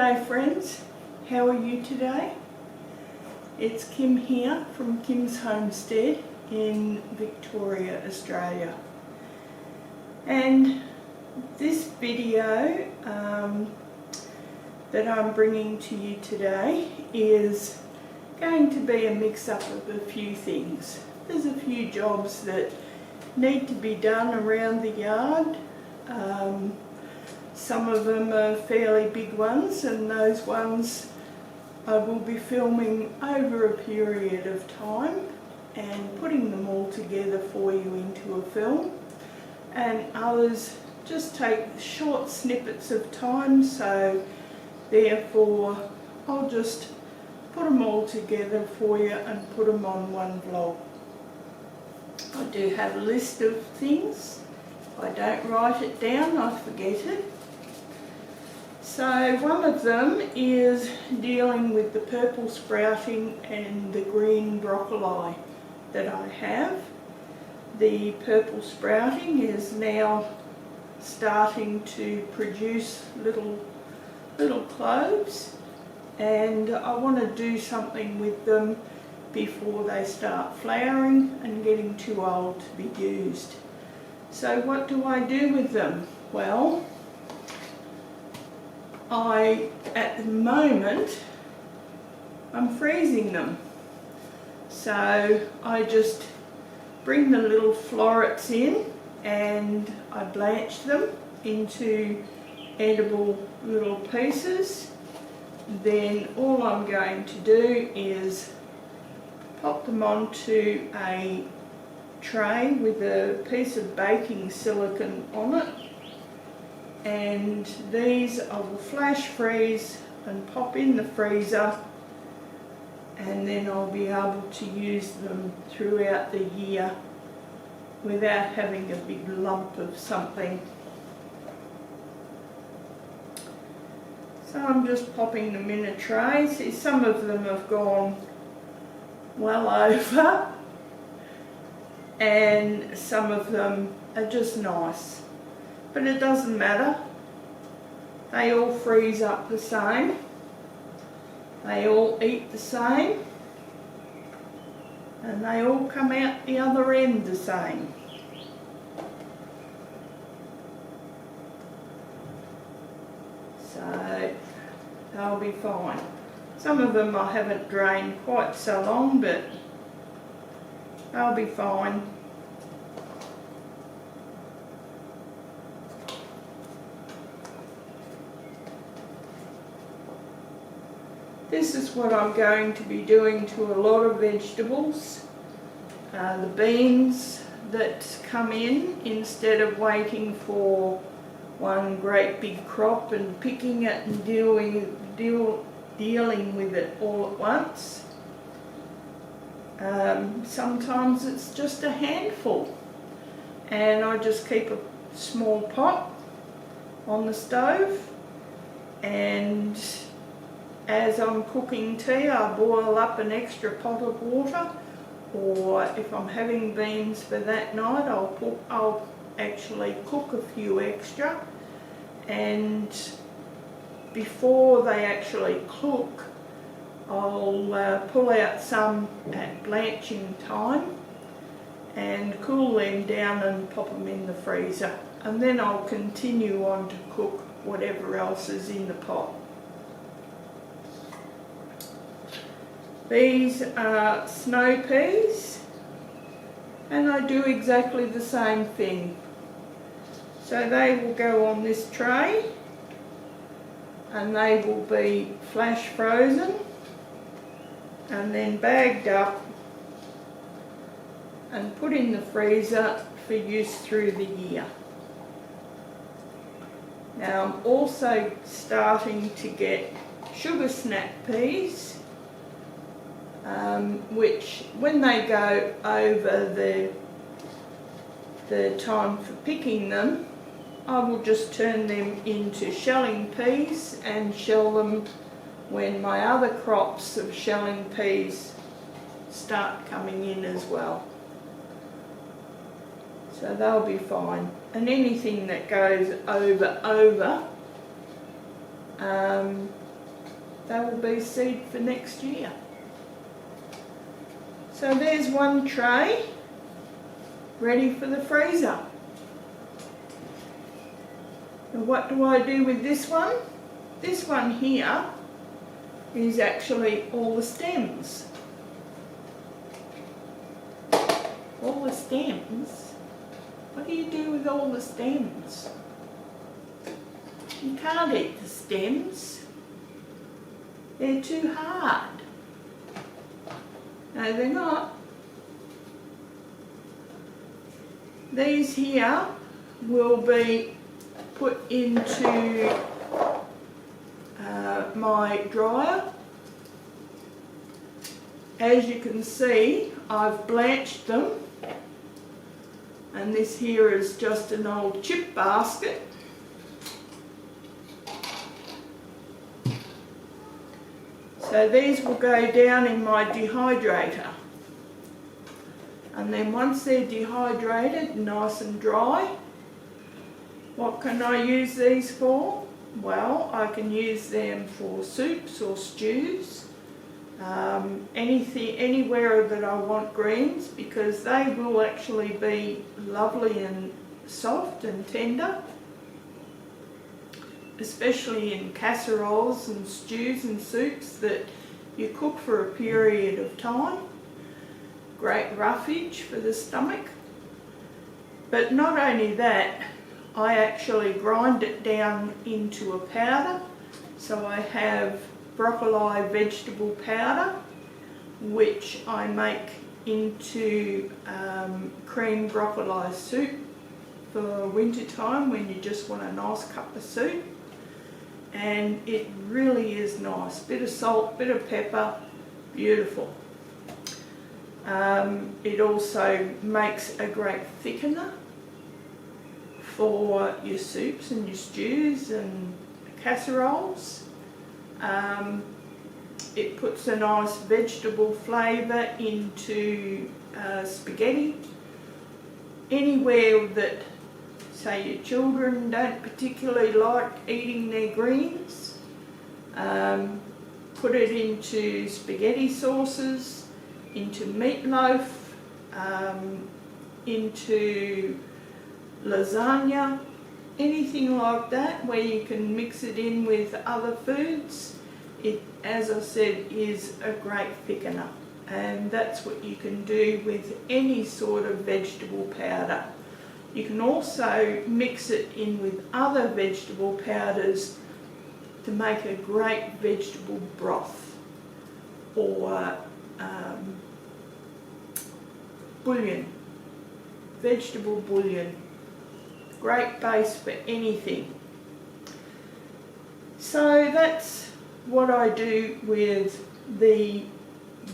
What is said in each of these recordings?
G'day friends, how are you today? It's Kim here from Kim's Homestead in Victoria, Australia. And this video that I'm bringing to you today is going to be a mix-up of a few things. There's a few jobs that need to be done around the yard. Some of them are fairly big ones, and those ones I will be filming over a period of time and putting them all together for you into a film. And others just take short snippets of time, so therefore I'll just put them all together for you and put them on one vlog. I do have a list of things. If I don't write it down, I forget it. So one of them is dealing with the purple sprouting and the green broccoli that I have. The purple sprouting is now starting to produce little cloves, and I want to do something with them before they start flowering and getting too old to be used. So what do I do with them? Well, at the moment, I'm freezing them. So I just bring the little florets in and I blanch them into edible little pieces. Then all I'm going to do is pop them onto a tray with a piece of baking silicone on it, and these I will flash freeze and pop in the freezer, and then I'll be able to use them throughout the year without having a big lump of something. So I'm just popping them in a tray. See, some of them have gone well over and some of them are just nice. But it doesn't matter. They all freeze up the same. They all eat the same. And they all come out the other end the same. So they'll be fine. Some of them I haven't drained quite so long, but they'll be fine. This is what I'm going to be doing to a lot of vegetables. The beans that come in, instead of waiting for one great big crop and picking it and dealing with it all at once. Sometimes it's just a handful, and I just keep a small pot on the stove, and as I'm cooking tea I boil up an extra pot of water, or if I'm having beans for that night I'll actually cook a few extra, and before they actually cook I'll pull out some at blanching time and cool them down and pop them in the freezer, and then I'll continue on to cook whatever else is in the pot. These are snow peas, and I do exactly the same thing. So they will go on this tray and they will be flash frozen and then bagged up and put in the freezer for use through the year. Now I'm also starting to get sugar snap peas, which when they go over the time for picking them, I will just turn them into shelling peas and shell them when my other crops of shelling peas start coming in as well. So they'll be fine. And anything that goes over they will be seed for next year. So there's one tray ready for the freezer. And what do I do with this one? This one here is actually all the stems. All the stems? What do you do with all the stems? You can't eat the stems. They're too hard. No, they're not. These here will be put into my dryer. As you can see, I've blanched them, and this here is just an old chip basket. So these will go down in my dehydrator, and then once they're dehydrated, nice and dry, what can I use these for? Well, I can use them for soups or stews, anywhere that I want greens, because they will actually be lovely and soft and tender, especially in casseroles and stews and soups that you cook for a period of time. Great roughage for the stomach. But not only that, I actually grind it down into a powder. So I have broccoli vegetable powder, which I make into cream broccoli soup for winter time when you just want a nice cup of soup. And it really is nice. Bit of salt, bit of pepper, beautiful. It also makes a great thickener for your soups and your stews and casseroles. It puts a nice vegetable flavour into spaghetti. Anywhere that, say, your children don't particularly like eating their greens, put it into spaghetti sauces, into meatloaf, into lasagna, anything like that where you can mix it in with other foods. It, as I said, is a great thickener, and that's what you can do with any sort of vegetable powder. You can also mix it in with other vegetable powders to make a great vegetable broth or bouillon, vegetable bouillon. Great base for anything. So that's what I do with the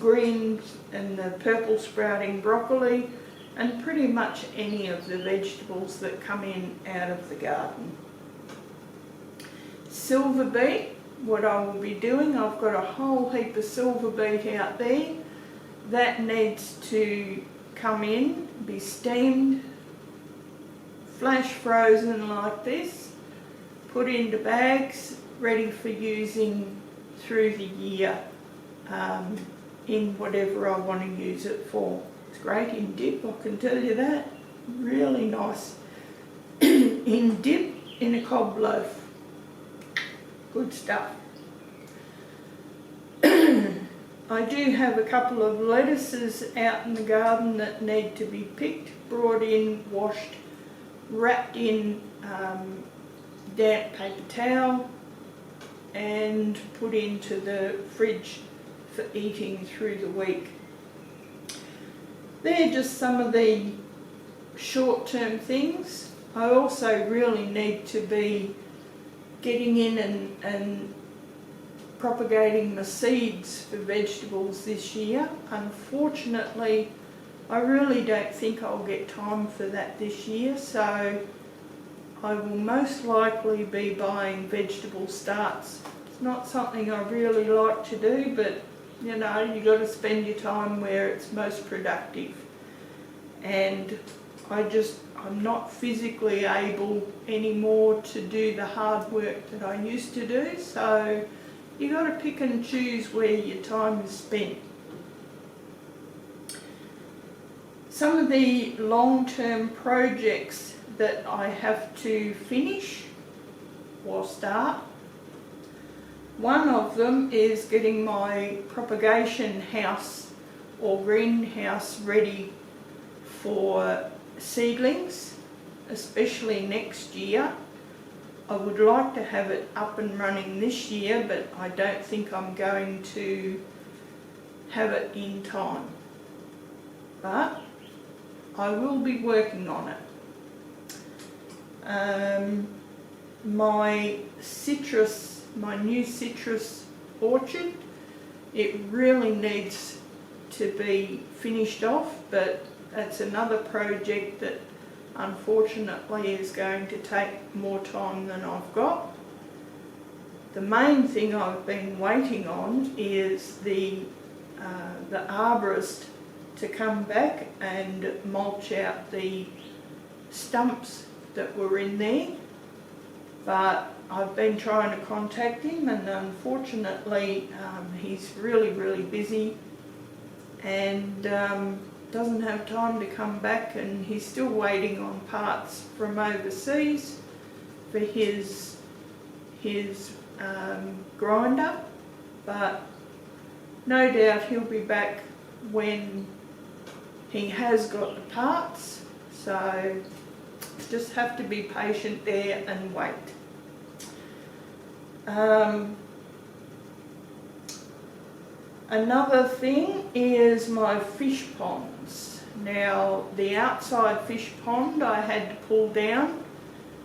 greens and the purple sprouting broccoli and pretty much any of the vegetables that come in out of the garden. Silver beet, what I will be doing, I've got a whole heap of silver beet out there. That needs to come in, be steamed, flash frozen like this, put into bags, ready for using through the year in whatever I want to use it for. It's great in dip, I can tell you that. Really nice in dip in a cob loaf. Good stuff. I do have a couple of lettuces out in the garden that need to be picked, brought in, washed, wrapped in damp paper towel and put into the fridge for eating through the week. They're just some of the short-term things. I also really need to be getting in and propagating my seeds for vegetables this year. Unfortunately, I really don't think I'll get time for that this year, so I will most likely be buying vegetable starts. It's not something I really like to do, but you know, you've got to spend your time where it's most productive. And I'm not physically able anymore to do the hard work that I used to do, so you got to pick and choose where your time is spent. Some of the long-term projects that I have to finish or start, one of them is getting my propagation house or greenhouse ready for seedlings, especially next year. I would like to have it up and running this year, but I don't think I'm going to have it in time. But I will be working on it. My new citrus orchard, it really needs to be finished off, but that's another project that unfortunately is going to take more time than I've got. The main thing I've been waiting on is the arborist to come back and mulch out the stumps that were in there, but I've been trying to contact him, and unfortunately he's really busy and doesn't have time to come back, and he's still waiting on parts from overseas for his grinder, but no doubt he'll be back when he has got the parts, so just have to be patient there and wait. Another thing is my fish ponds. Now, the outside fish pond I had to pull down.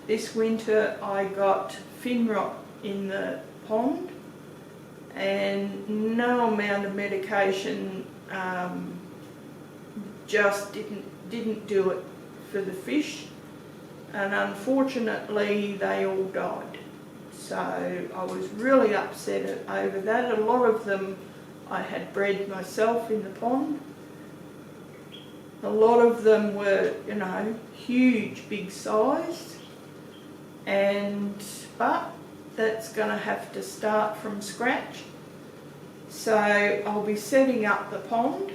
This winter I got fin rot in the pond, and no amount of medication just didn't do it for the fish, and unfortunately they all died. So I was really upset over that. A lot of them I had bred myself in the pond. A lot of them were, you know, huge, big size, but that's going to have to start from scratch. So I'll be setting up the pond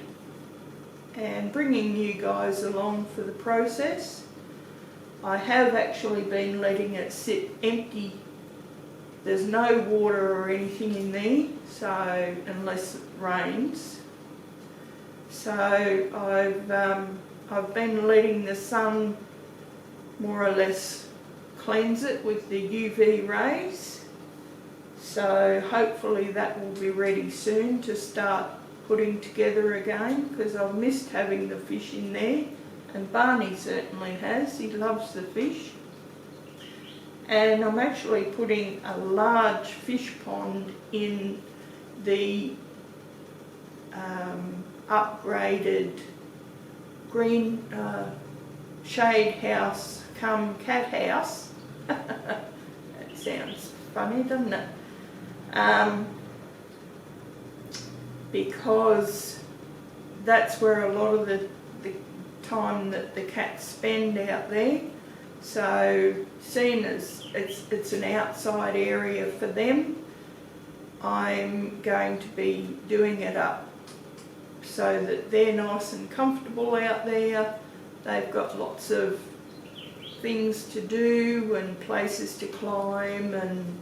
and bringing you guys along for the process. I have actually been letting it sit empty. There's no water or anything in there, so unless it rains. So I've been letting the sun more or less cleanse it with the UV rays. So hopefully that will be ready soon to start putting together again, because I've missed having the fish in there, and Barney certainly has. He loves the fish. And I'm actually putting a large fish pond in the upgraded green shade house cum cat house. That sounds funny, doesn't it? Because that's where a lot of the time that the cats spend out there. So seeing as it's an outside area for them, I'm going to be doing it up so that they're nice and comfortable out there. They've got lots of things to do and places to climb and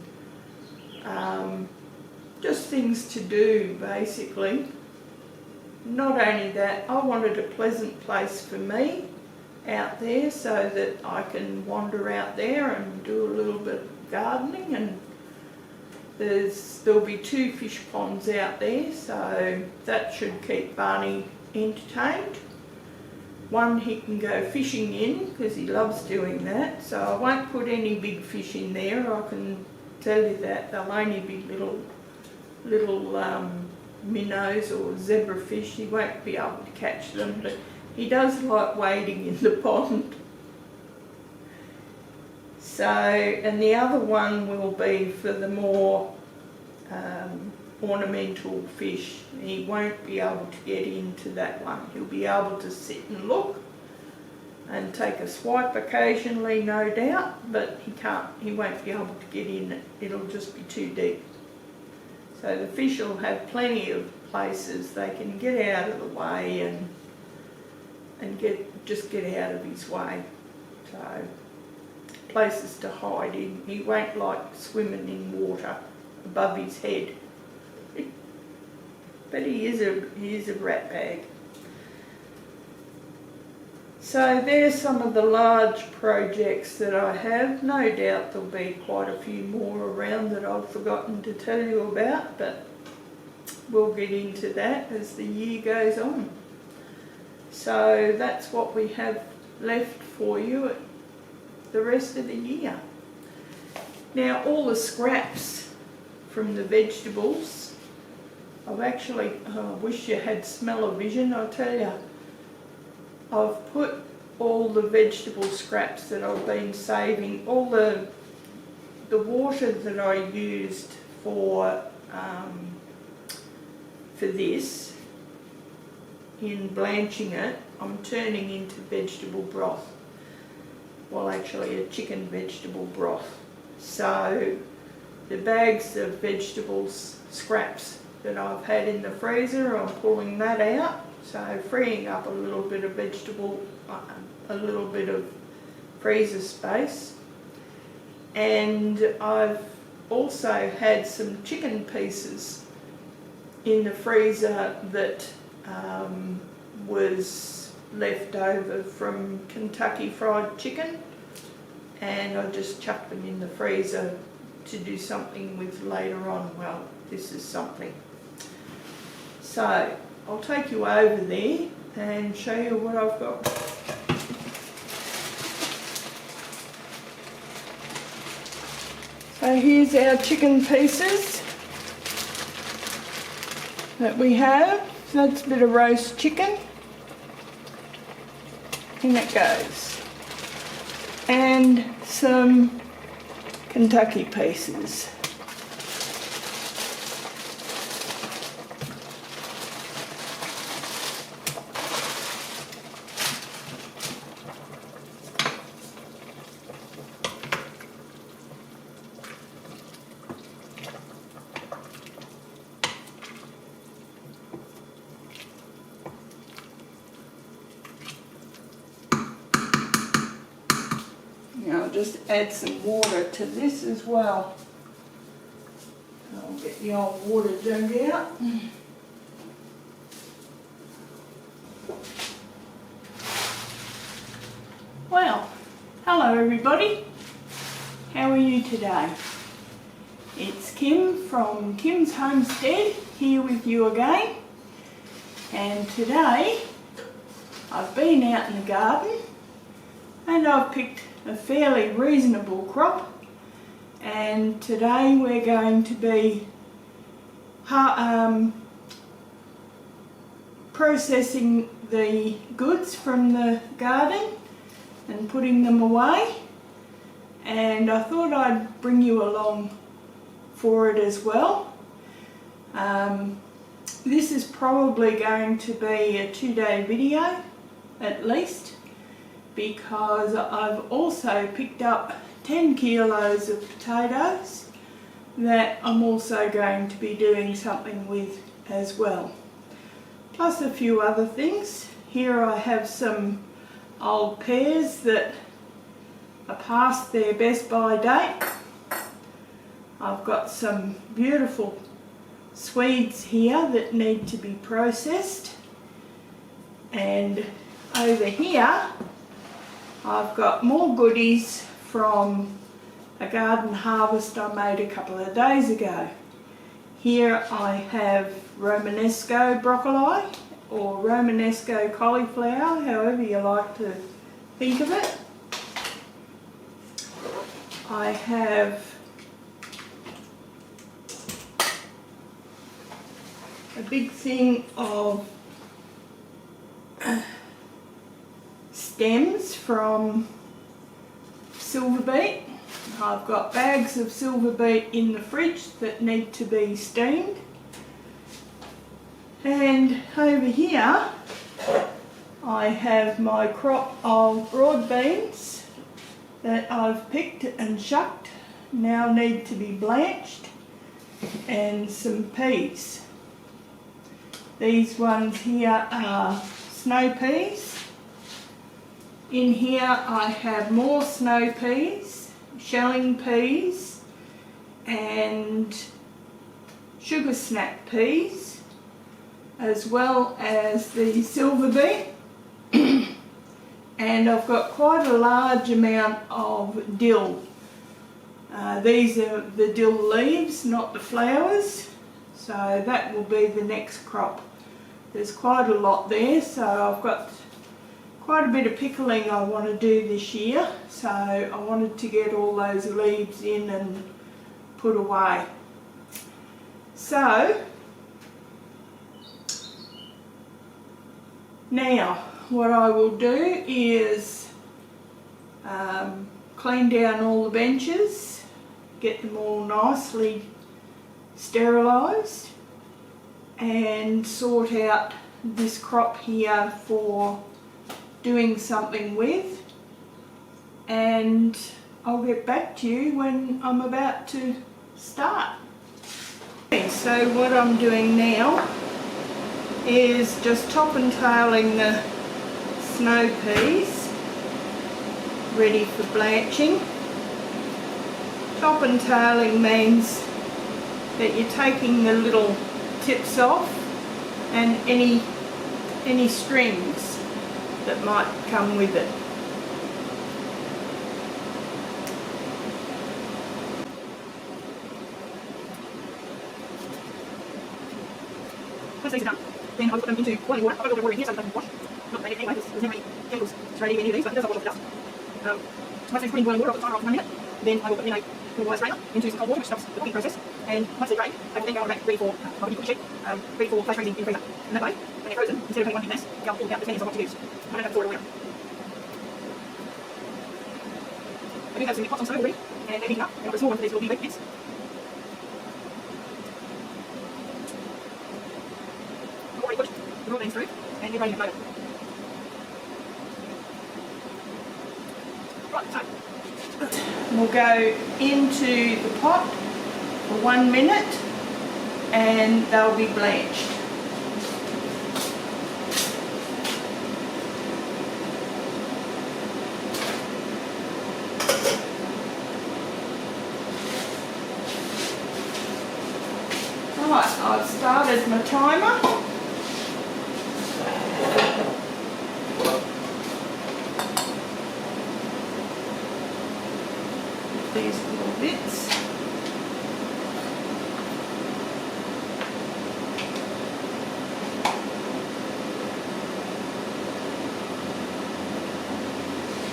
just things to do, basically. Not only that, I wanted a pleasant place for me out there so that I can wander out there and do a little bit of gardening, and there'll be 2 fish ponds out there, so that should keep Barney entertained. One he can go fishing in because he loves doing that, so I won't put any big fish in there, I can tell you that. They'll only be little minnows or zebrafish. He won't be able to catch them, but he does like wading in the pond. So, and the other one will be for the more ornamental fish. He won't be able to get into that one. He'll be able to sit and look and take a swipe occasionally, no doubt, but he won't be able to get in it. It'll just be too deep. So the fish will have plenty of places they can get out of the way and just get out of his way. So places to hide in. He won't like swimming in water above his head. But he is a rat bag. So there's some of the large projects that I have. No doubt there'll be quite a few more around that I've forgotten to tell you about, but we'll get into that as the year goes on. So that's what we have left for you the rest of the year. Now all the scraps from the vegetables, I've actually, I wish you had smell-o-vision, I'll tell you. I've put all the vegetable scraps that I've been saving, all the water that I used for this, in blanching it, I'm turning into vegetable broth. Well, actually a chicken vegetable broth. So the bags of vegetables scraps that I've had in the freezer, I'm pulling that out. So freeing up a little bit of a little bit of freezer space. And I've also had some chicken pieces in the freezer that was left over from Kentucky Fried Chicken, and I just chucked them in the freezer to do something with later on. Well, this is something. So I'll take you over there and show you what I've got. So here's our chicken pieces that we have. So that's a bit of roast chicken. In it goes. And some Kentucky pieces. I'll just add some water to this as well. I'll get the old water jug out. Well, hello everybody. How are you today? It's Kim from Kim's Homestead here with you again. And today I've been out in the garden and I've picked a fairly reasonable crop, and today we're going to be processing the goods from the garden and putting them away, and I thought I'd bring you along for it as well. This is probably going to be a 2-day video at least, because I've also picked up 10 kilos of potatoes that I'm also going to be doing something with as well. Plus a few other things. Here I have some old pears that are past their best by date. I've got some beautiful Swedes here that need to be processed. And over here I've got more goodies from a garden harvest I made a couple of days ago. Here I have Romanesco broccoli, or Romanesco cauliflower, however you like to think of it. I have a big thing of stems from silver beet. I've got bags of silver beet in the fridge that need to be steamed. And over here I have my crop of broad beans that I've picked and shucked, now need to be blanched. and some peas. These ones here are snow peas. In here I have more snow peas, shelling peas and sugar snap peas, as well as the silver beet. And I've got quite a large amount of dill. These are the dill leaves, not the flowers, so that will be the next crop. There's quite a lot there, so I've got quite a bit of pickling I want to do this year, so I wanted to get all those leaves in and put away. So now what I will do is clean down all the benches, get them all nicely sterilised, and sort out this crop here for doing something with, and I'll get back to you when I'm about to start. Okay, so what I'm doing now is just top and tailing the snow peas ready for blanching. Top and tailing means that you're taking the little tips off and any strings that might come with it. Once these are done, then I will put them into boiling water. I've got a little bit of water in here so that they can wash. Not that anyway, because there's never any chemicals spraying any of these, but it does wash off the dust. Once they've put in boiling water, I'll put the timer off for 1 minute. Then I will put them in a little wire strainer into some cold water, which stops the cooking process. And once they're drained, they will then go on rack ready for cooking sheet, ready for flash freezing in the freezer. And that way, when they're frozen, instead of putting one big mess, they'll pull out the tenders of what to use. I don't have to store it all out. I do have some pots on stove already, and they're heating up. And I've got a small one for these little beet bits. I've already pushed the raw beans through, and you're ready to load it. Right, so we'll go into the pot for 1 minute and they'll be blanched. Right, I've started my timer. These little bits.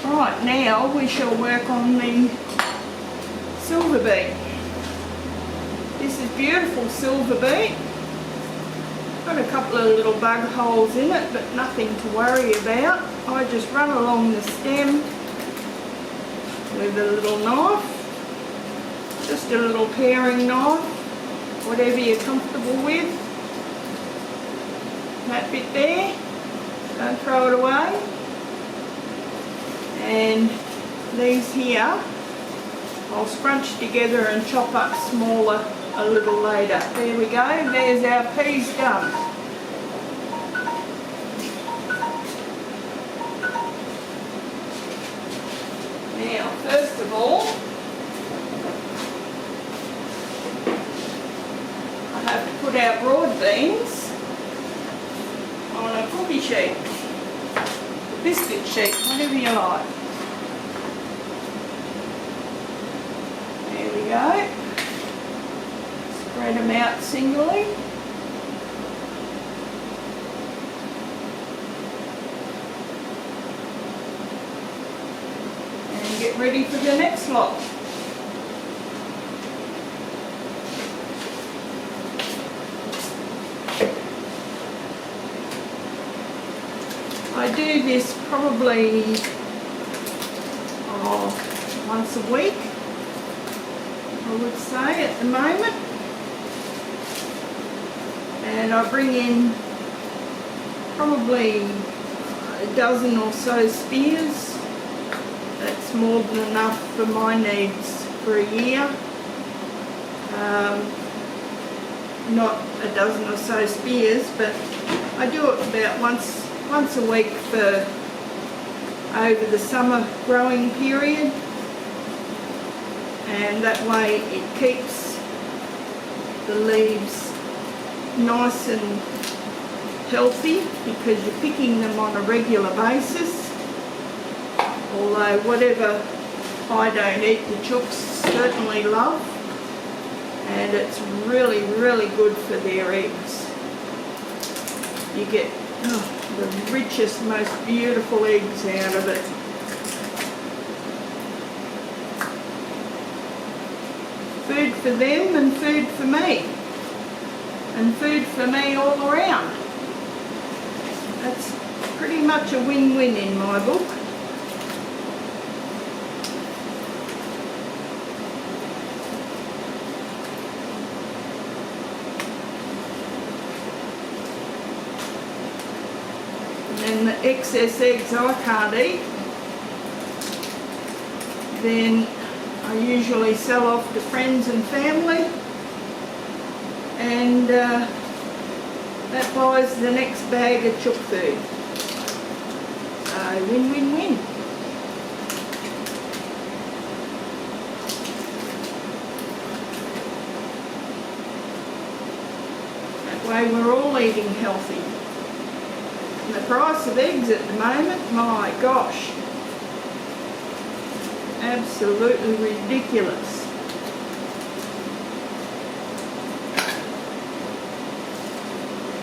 Right, now we shall work on the silver beet. This is beautiful silver beet. Got a couple of little bug holes in it, but nothing to worry about. I just run along the stem with a little knife, just a little paring knife, whatever you're comfortable with. That bit there, don't throw it away. And these here, I'll scrunch together and chop up smaller a little later. There we go, there's our peas done. Now, first of all, I have to put our broad beans on a cookie sheet, biscuit sheet, whatever you like. There we go. Spread them out singly. And get ready for the next lot. I do this probably once a week, I would say at the moment. And I bring in probably a dozen or so spears. That's more than enough for my needs for a year. not a dozen or so spears, but I do it about once a week for over the summer growing period, and that way it keeps the leaves nice and healthy because you're picking them on a regular basis. Although whatever I don't eat, the chooks certainly love, and it's really, really good for their eggs. You get the richest, most beautiful eggs out of it. Food for them and food for me. And food for me all around. That's pretty much a win-win in my book. And the excess eggs I can't eat, then I usually sell off to friends and family, and that buys the next bag of chook food. So win-win-win. That way we're all eating healthy. And the price of eggs at the moment, my gosh, absolutely ridiculous.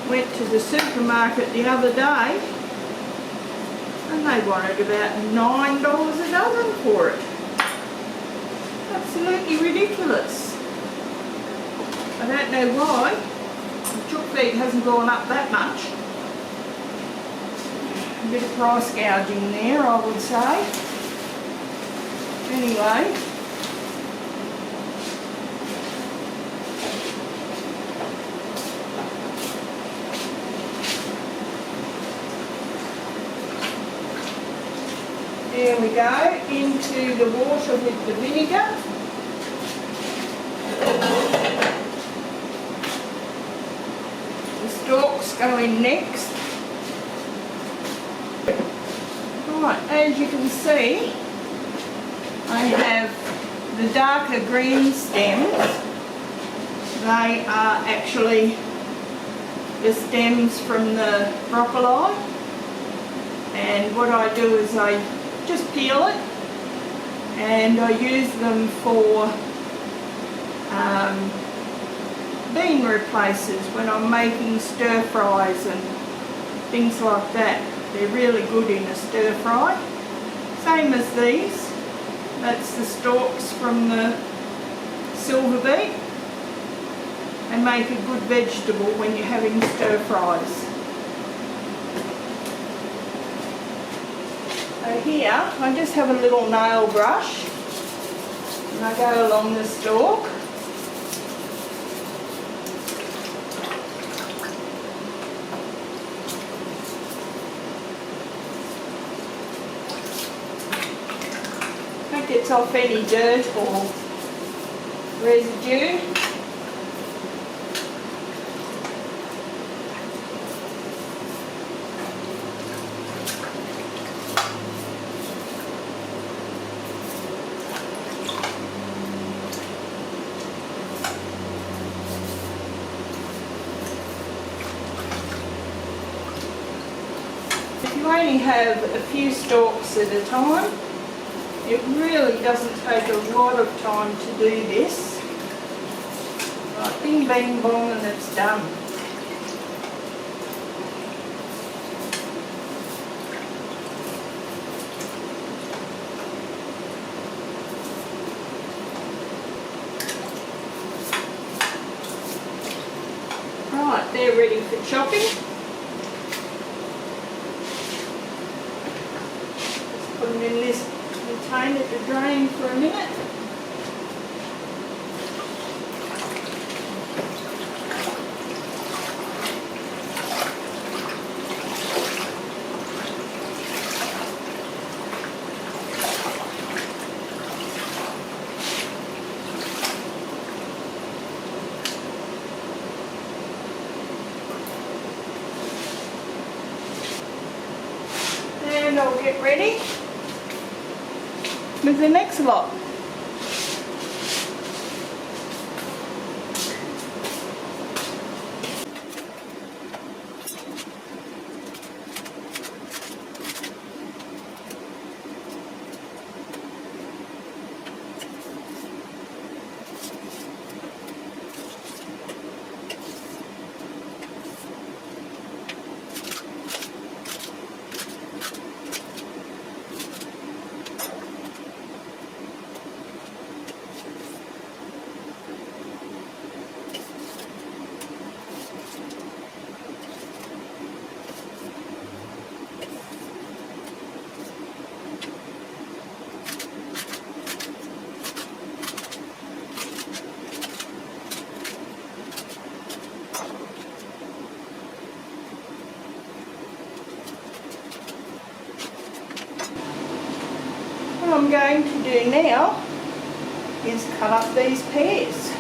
Went to the supermarket the other day and they wanted about $9 a dozen for it. Absolutely ridiculous. I don't know why. The chook feed hasn't gone up that much. A bit of price gouging there, I would say. Anyway, there we go, into the water with the vinegar. The stalks go in next. Right, as you can see, I have the darker green stems. They are actually the stems from the broccoli, and what I do is I just peel it and I use them for bean replacers when I'm making stir fries and things like that. They're really good in a stir fry. Same as these. That's the stalks from the silver beet. They make a good vegetable when you're having stir fries. So here, I just have a little nail brush and I go along the stalk. That gets off any dirt or residue. If you only have a few stalks at a time, it really doesn't take a lot of time to do this. Right, bing bang bong and it's done. Right, they're ready for chopping. Put them in this container to drain for a minute. and I'll get ready with the next lot. What I'm going to do now is cut up these pears.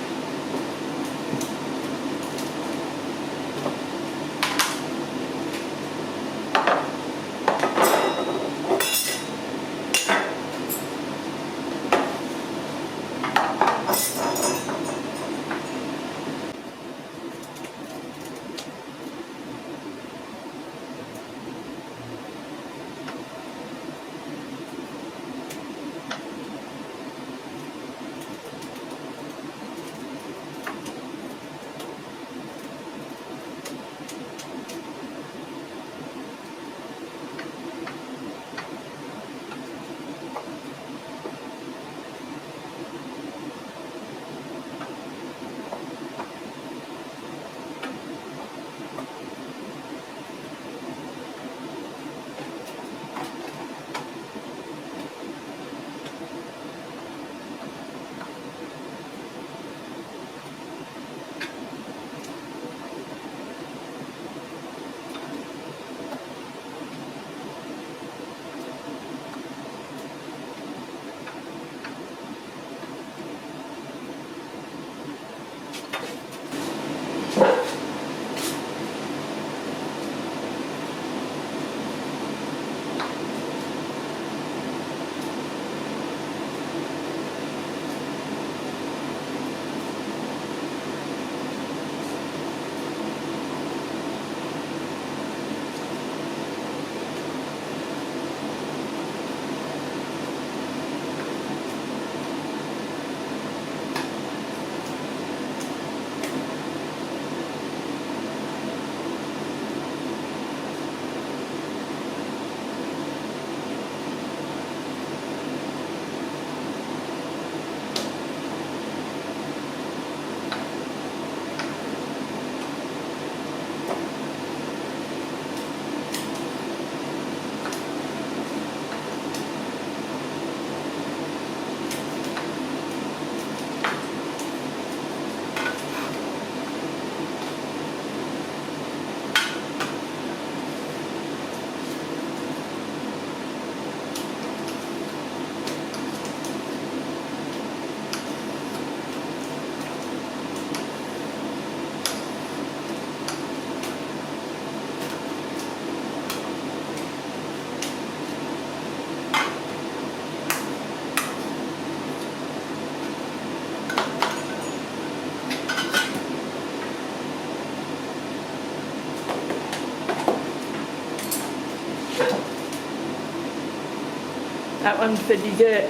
That one's for dessert.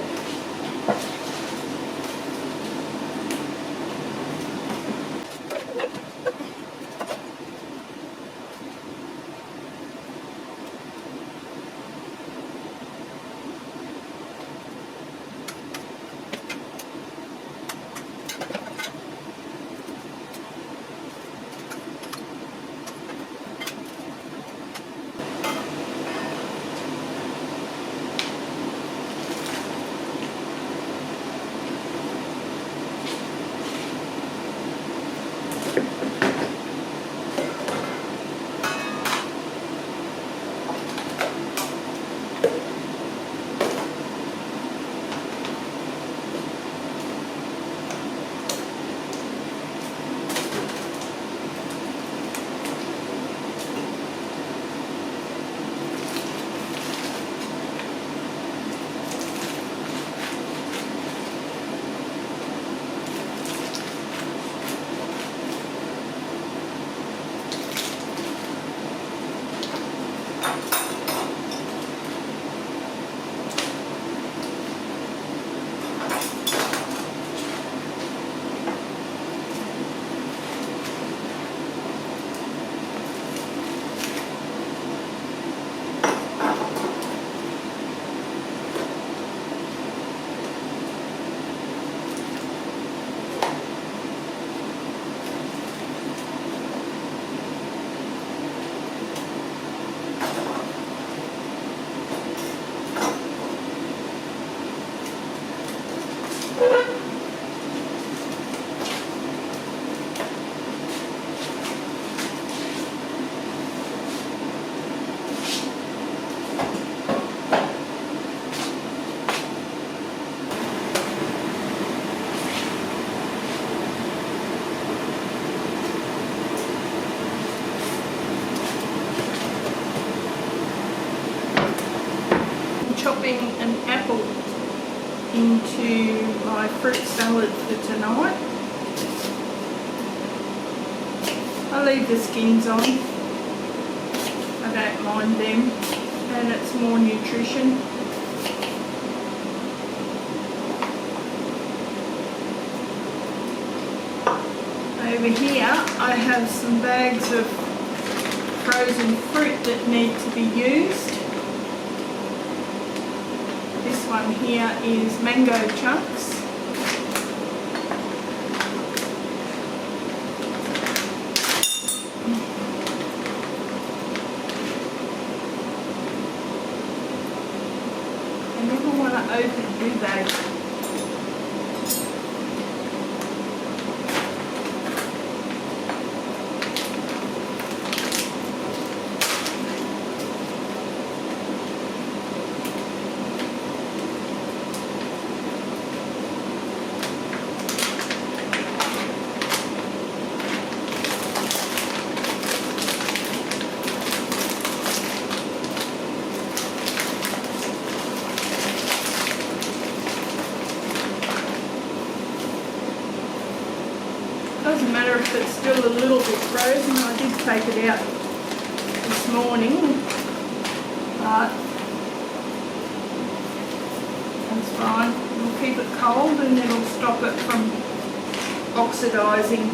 into my fruit salad for tonight. I leave the skins on, I don't mind them, and it's more nutrition. Over here I have some bags of frozen fruit that need to be used. This one here is mango chunks. I never want to open, do they? Doesn't matter if it's still a little bit frozen. I did take it out this morning, but that's fine. We'll keep it cold and it'll stop it from oxidising.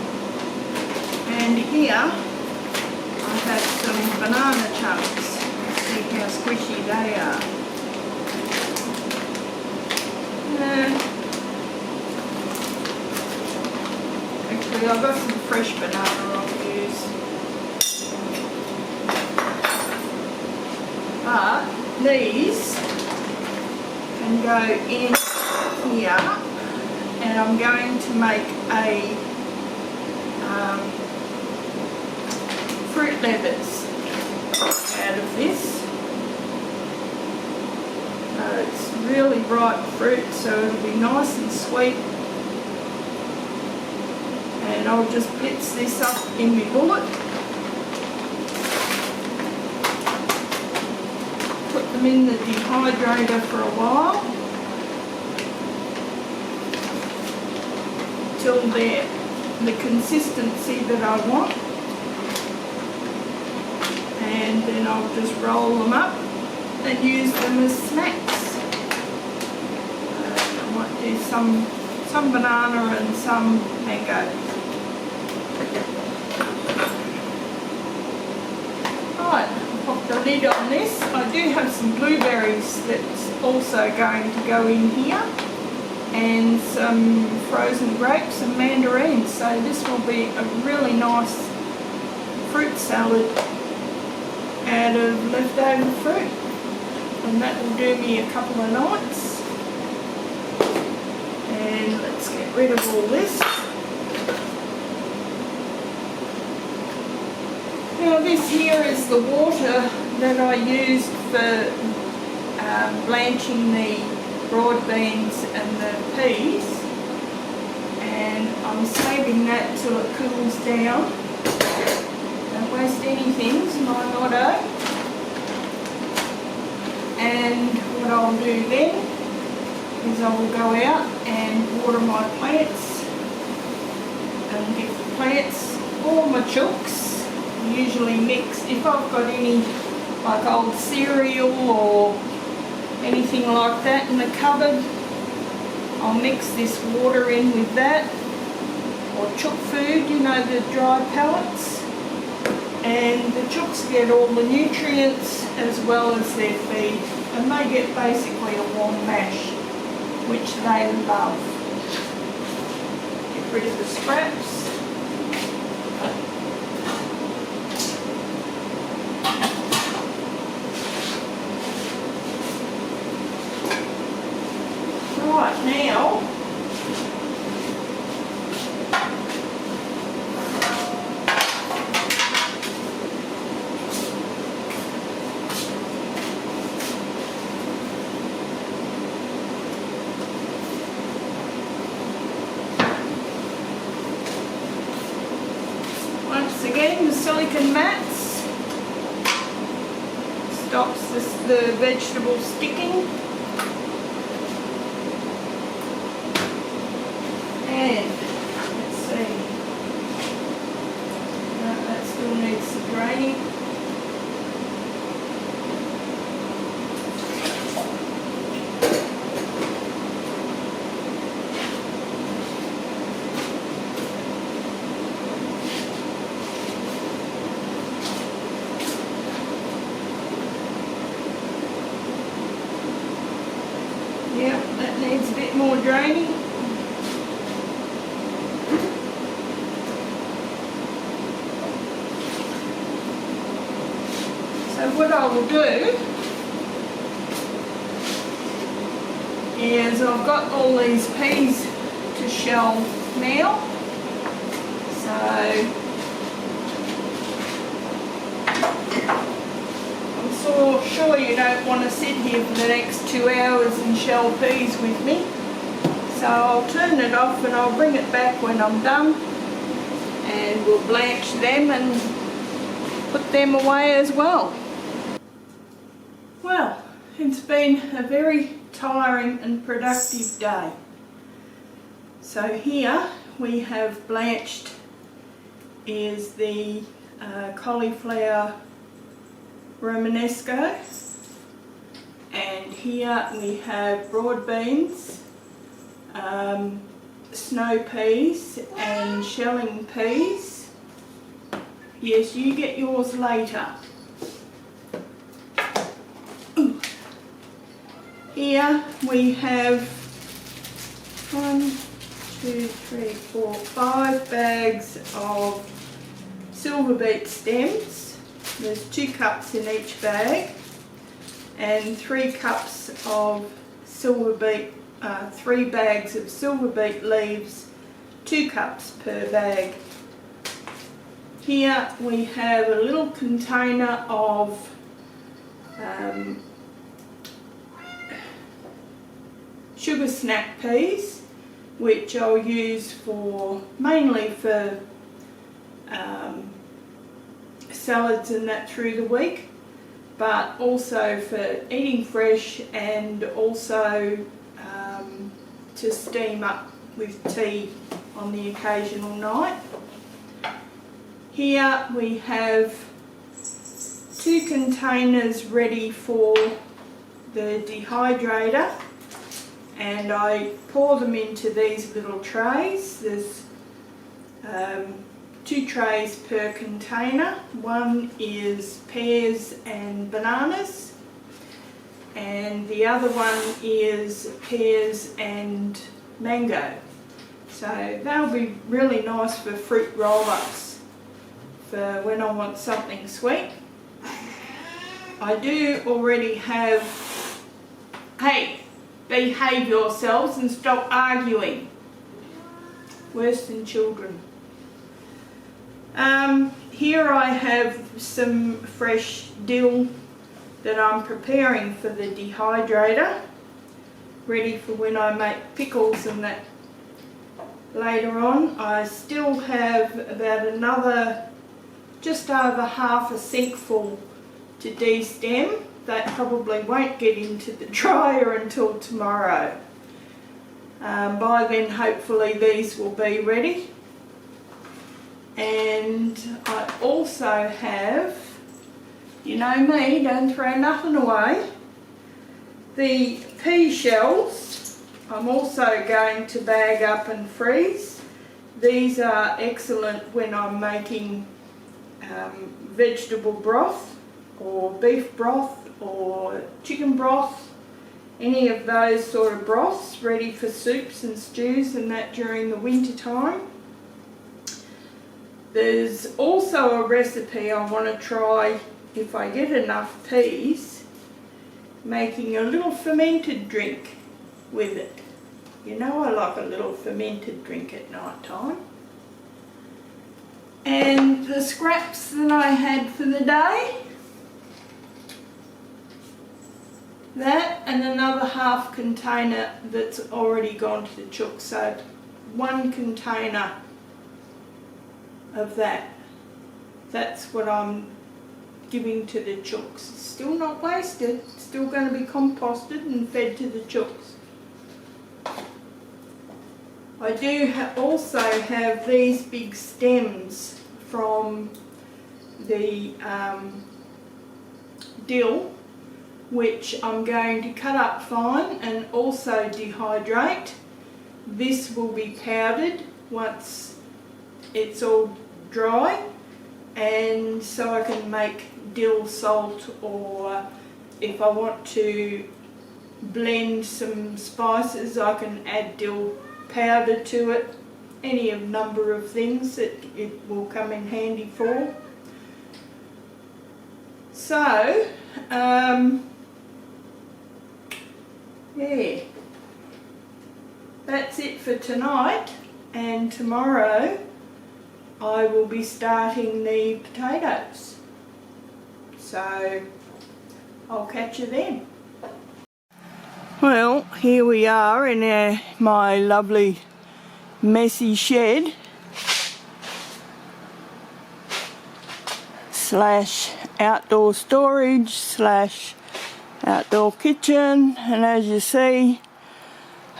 And here I have some banana chunks. Let's see how squishy they are. I've got some fresh banana I'll use. But these can go in here, and I'm going to make a fruit leathers out of this. It's really ripe fruit, so it'll be nice and sweet. And I'll just blitz this up in my bullet. Put them in the dehydrator for a while till they're the consistency that I want. And then I'll just roll them up and use them as snacks. I might do some banana and some mango. Right, I'll pop the lid on this. I do have some blueberries that's also going to go in here, and some frozen grapes and mandarins, so this will be a really nice fruit salad out of leftover fruit, and that will do me a couple of nights. And let's get rid of all this. Now this here is the water that I used for blanching the broad beans and the peas, and I'm saving that till it cools down. Don't waste anything is my motto. And what I'll do then is I will go out and water my plants and give the plants all my chooks. Usually mix, if I've got any like old cereal or anything like that in the cupboard, I'll mix this water in with that, or chook food, you know, the dry pellets, and the chooks get all the nutrients as well as their feed, and they get basically a warm mash, which they love. Get rid of the scraps. Right, now once again, the silicone mats stops the vegetables sticking. what I will do is I've got all these peas to shell now, so I'm so sure you don't want to sit here for the next 2 hours and shell peas with me. So I'll turn it off and I'll bring it back when I'm done, and we'll blanch them and put them away as well. Well, it's been a very tiring and productive day. So here we have blanched is the cauliflower romanesco, and here we have broad beans, snow peas and shelling peas. Yes, you get yours later. Here we have 5 bags of silver beet stems. There's 2 cups in each bag, and 3 cups of silver beet, 3 bags of silver beet leaves, 2 cups per bag. Here we have a little container of sugar snap peas, which I'll use mainly for salads and that through the week, but also for eating fresh, and also to steam up with tea on the occasional night. Here we have 2 containers ready for the dehydrator, and I pour them into these little trays. There's 2 trays per container. One is pears and bananas, and the other one is pears and mango. So they'll be really nice for fruit roll-ups for when I want something sweet. I do already have, hey, behave yourselves and stop arguing. Worse than children. Here I have some fresh dill that I'm preparing for the dehydrator, ready for when I make pickles and that later on. I still have about another just over half a sink full to de-stem. That probably won't get into the dryer until tomorrow. By then hopefully these will be ready. And I also have, you know me, don't throw nothing away, the pea shells I'm also going to bag up and freeze. These are excellent when I'm making vegetable broth or beef broth or chicken broth, any of those sort of broths, ready for soups and stews and that during the winter time. There's also a recipe I want to try, if I get enough peas, making a little fermented drink with it. You know I like a little fermented drink at night time. And the scraps that I had for the day, that and another half container that's already gone to the chook, so 1 container of that. That's what I'm giving to the chooks. Still not wasted, still going to be composted and fed to the chooks. I do also have these big stems from the dill, which I'm going to cut up fine and also dehydrate. This will be powdered once it's all dry, and so I can make dill salt, or if I want to blend some spices I can add dill powder to it. Any of number of things that it will come in handy for. So, yeah, that's it for tonight, and tomorrow I will be starting the potatoes. So, I'll catch you then. Well, here we are in my lovely messy shed slash outdoor storage slash outdoor kitchen, and as you see,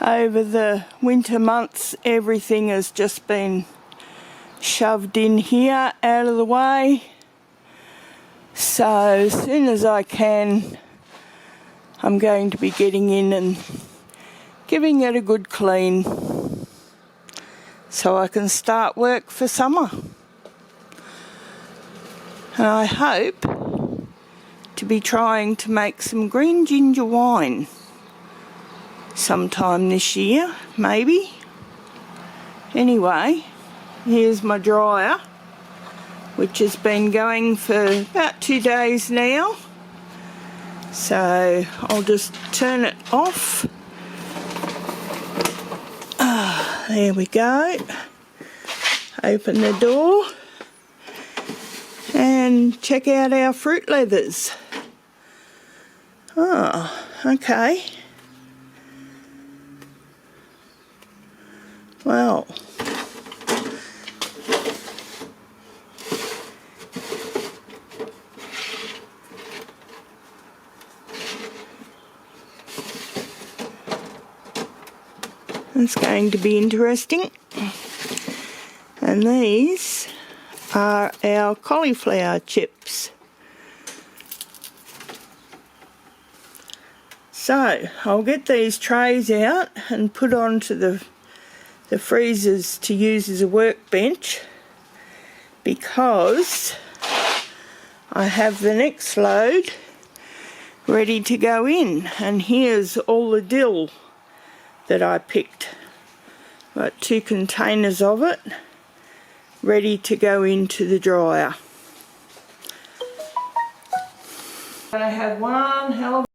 over the winter months everything has just been shoved in here out of the way. So as soon as I can, I'm going to be getting in and giving it a good clean so I can start work for summer. And I hope to be trying to make some green ginger wine sometime this year, maybe. Anyway, here's my dryer, which has been going for about 2 days now. So I'll just turn it off. There we go. Open the door and check out our fruit leathers. Oh, okay. Well, it's going to be interesting. And these are our cauliflower chips. So I'll get these trays out and put onto the freezers to use as a workbench, because I have the next load ready to go in. And here's all the dill that I picked. Got 2 containers of it ready to go into the dryer. I have one hell of